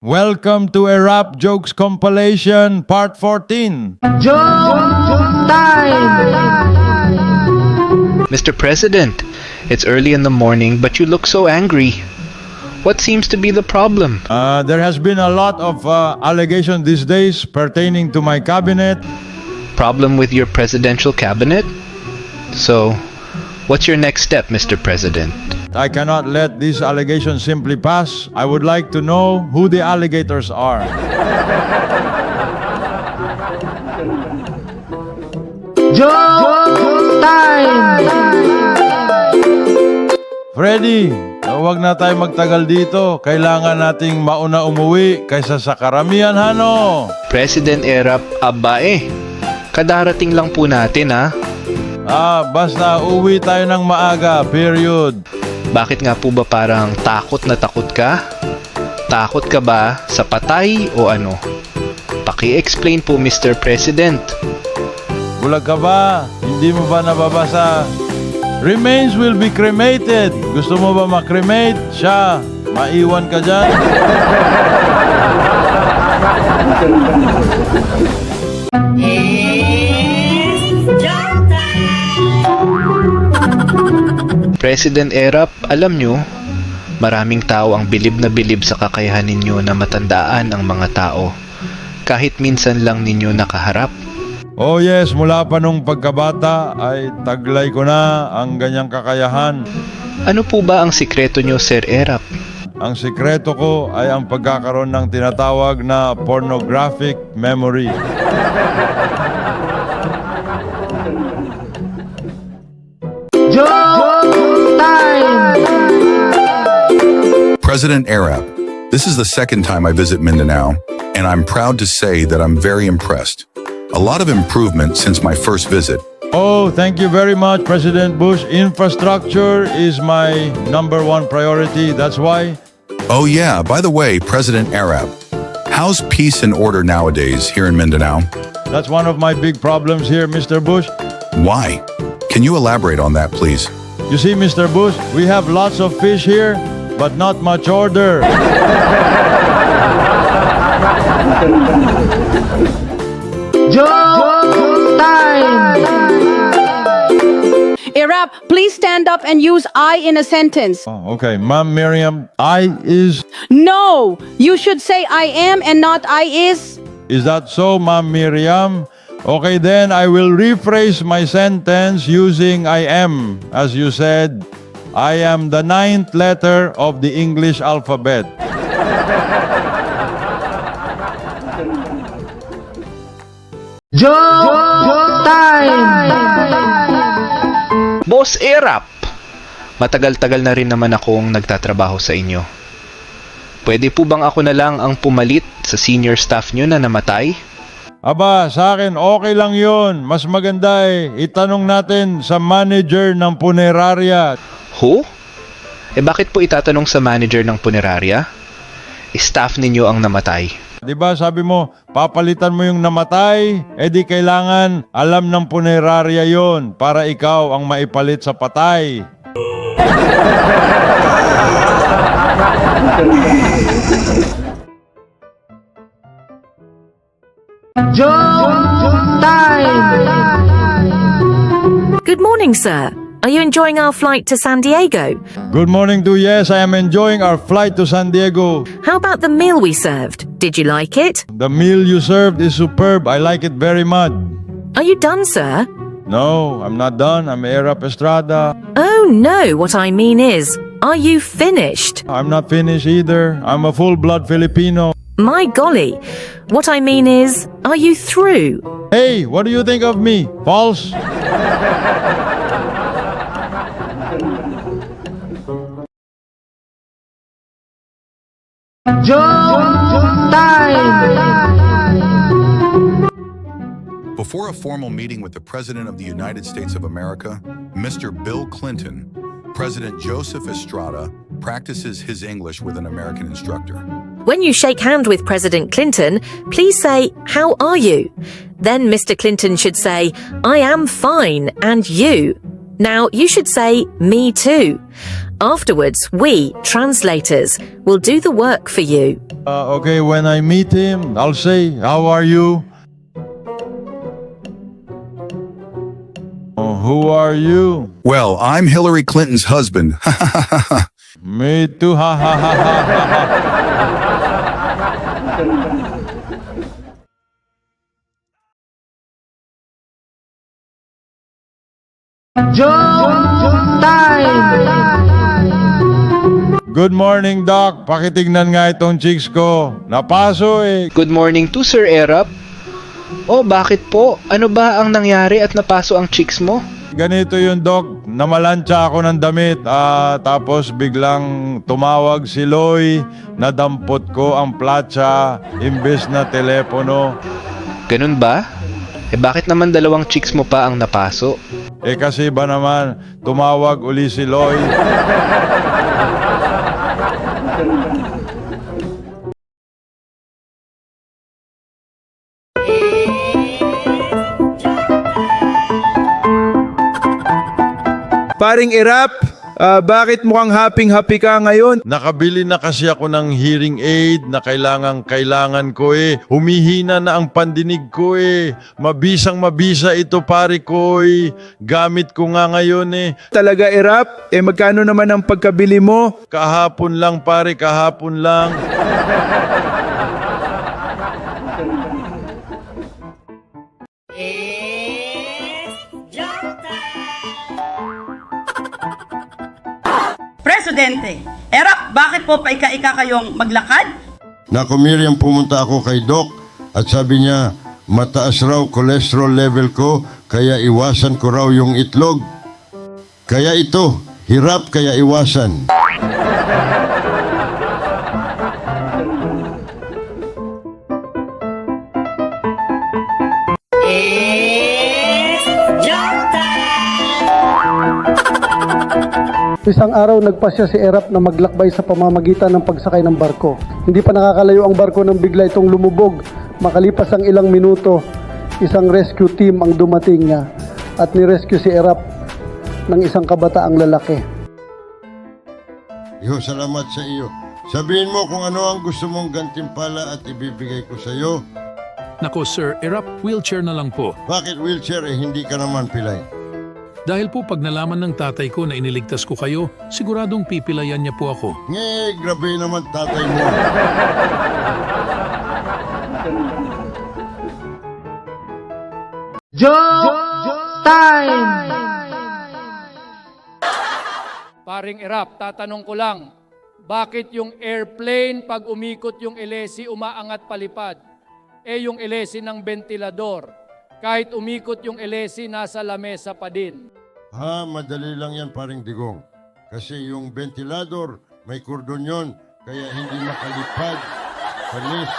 Welcome to a Rap Jokes Compilation Part 14. Mr. President, it's early in the morning, but you look so angry. What seems to be the problem? There has been a lot of allegations these days pertaining to my cabinet. Problem with your presidential cabinet? So, what's your next step, Mr. President? I cannot let these allegations simply pass. I would like to know who the alligators are. Freddy, huwag na tayo magtagal dito. Kailangan nating mauna umuwi kaysa sa karamihan, Hano. President Erap, kadarating lang po natin ha. Basta uwi tayo ng maaga, period. Bakit nga po ba parang takot na takot ka? Takot ka ba sa patay o ano? Paki-explain po, Mr. President. Bulag ka ba? Hindi mo ba nababasa? Remains will be cremated. Gusto mo ba makremate? Siya, maiwan ka dyan. President Erap, alam nyo, maraming tao ang bilib na bilib sa kakayahan ninyo na matandaan ang mga tao. Kahit minsan lang ninyo nakaharap. Oh yes, mula pa nung pagkabata ay taglay ko na ang ganyang kakayahan. Ano po ba ang sikreto nyo, Sir Erap? Ang sikreto ko ay ang pagkakaroon ng tinatawag na pornographic memory. President Erap, this is the second time I visit Mindanao, and I'm proud to say that I'm very impressed. A lot of improvement since my first visit. Oh, thank you very much, President Bush. Infrastructure is my #1 priority. That's why. Oh yeah, by the way, President Erap, how's peace and order nowadays here in Mindanao? That's one of my big problems here, Mr. Bush. Why? Can you elaborate on that, please? You see, Mr. Bush, we have lots of fish here, but not much order. Erap, please stand up and use I in a sentence. Oh, okay, Ma'am Miriam, I is... No, you should say I am and not I is. Is that so, Ma'am Miriam? Okay, then I will rephrase my sentence using I am. As you said, I am the 9th letter of the English alphabet. Boss Erap! Matagal-tagal na rin naman akong nagtatrabaho sa inyo. Pwede po bang ako na lang ang pumalit sa senior staff nyo na namatay? Aba, sa akin okay lang yun. Mas maganda itanong natin sa manager ng punerarya. Who? Bakit po itatanong sa manager ng punerarya? Staff ninyo ang namatay. Diba sabi mo, papalitan mo yung namatay, di kailangan alam ng punerarya yon para ikaw ang maipalit sa patay. Good morning, sir. Are you enjoying our flight to San Diego? Good morning to yes, I am enjoying our flight to San Diego. How about the meal we served? Did you like it? The meal you served is superb. I like it very much. Are you done, sir? No, I'm not done. I'm Erap Estrada. Oh, no, what I mean is, are you finished? I'm not finished either. I'm a full-blood Filipino. My golly, what I mean is, are you through? Hey, what do you think of me? False? Before a formal meeting with the President of the United States of America, Mr. Bill Clinton, President Joseph Estrada practices his English with an American instructor. When you shake hand with President Clinton, please say, "How are you?" Then Mr. Clinton should say, "I am fine, and you?" Now you should say me too. Afterwards, we, translators, will do the work for you. Okay, when I meet him, I'll say, "How are you?" Who are you? Well, I'm Hillary Clinton's husband. Me too. Ha ha ha ha ha. Good morning, Doc. Pakitignan nga itong chicks ko. Napaso eh. Good morning to Sir Erap. Oh, bakit po? Ano ba ang nangyari at napaso ang chicks mo? Ganito yung Doc. Namalansya ako ng damit. Tapos biglang tumawag si Loy. Nadampot ko ang platsa imbes na telepono. Ganun ba? Eh bakit naman dalawang chicks mo pa ang napaso? Eh kasi ba naman, tumawag uli si Loy. Paring Erap, bakit mukhang happy ka ngayon? Nakabili na kasi ako ng hearing aid na kailangan ko eh. Humihina na ang pandinig ko eh. Mabisa ito pare ko eh. Gamit ko nga ngayon eh. Talaga Erap, magkano naman ang pagkabili mo? Kahapon lang pare, kahapon lang. Presidente, Erap, bakit po paika-ika kayong maglakad? Nako Miriam, pumunta ako kay Doc at sabi niya, mataas raw cholesterol level ko, kaya iwasan ko raw yung itlog. Kaya ito, hirap kaya iwasan. Isang araw nagpasya si Erap na maglakbay sa pamamagitan ng pagsakay ng barko. Hindi pa nakakalayo ang barko nang bigla itong lumubog. Makalipas ang ilang minuto, isang rescue team ang dumating niya at ni-rescue si Erap ng isang kabataang lalaki. Iho, salamat sa iyo. Sabihin mo kung ano ang gusto mong gantimpala at ibibigay ko sa iyo. Nako sir, Erap, wheelchair na lang po. Bakit wheelchair hindi ka naman pilay? Dahil po pag nalaman ng tatay ko na iniligtas ko kayo, siguradong pipilayan niya po ako. Grabe naman tatay mo. Paring Erap, tatanong ko lang, bakit yung airplane pag umikot yung elesi umaangat palipad? Yung elesi ng ventilador, kahit umikot yung elesi nasa lamesa pa din. Madali lang yan paring Digong. Kasi yung ventilador, may kordon yon, kaya hindi makalipad. Panis.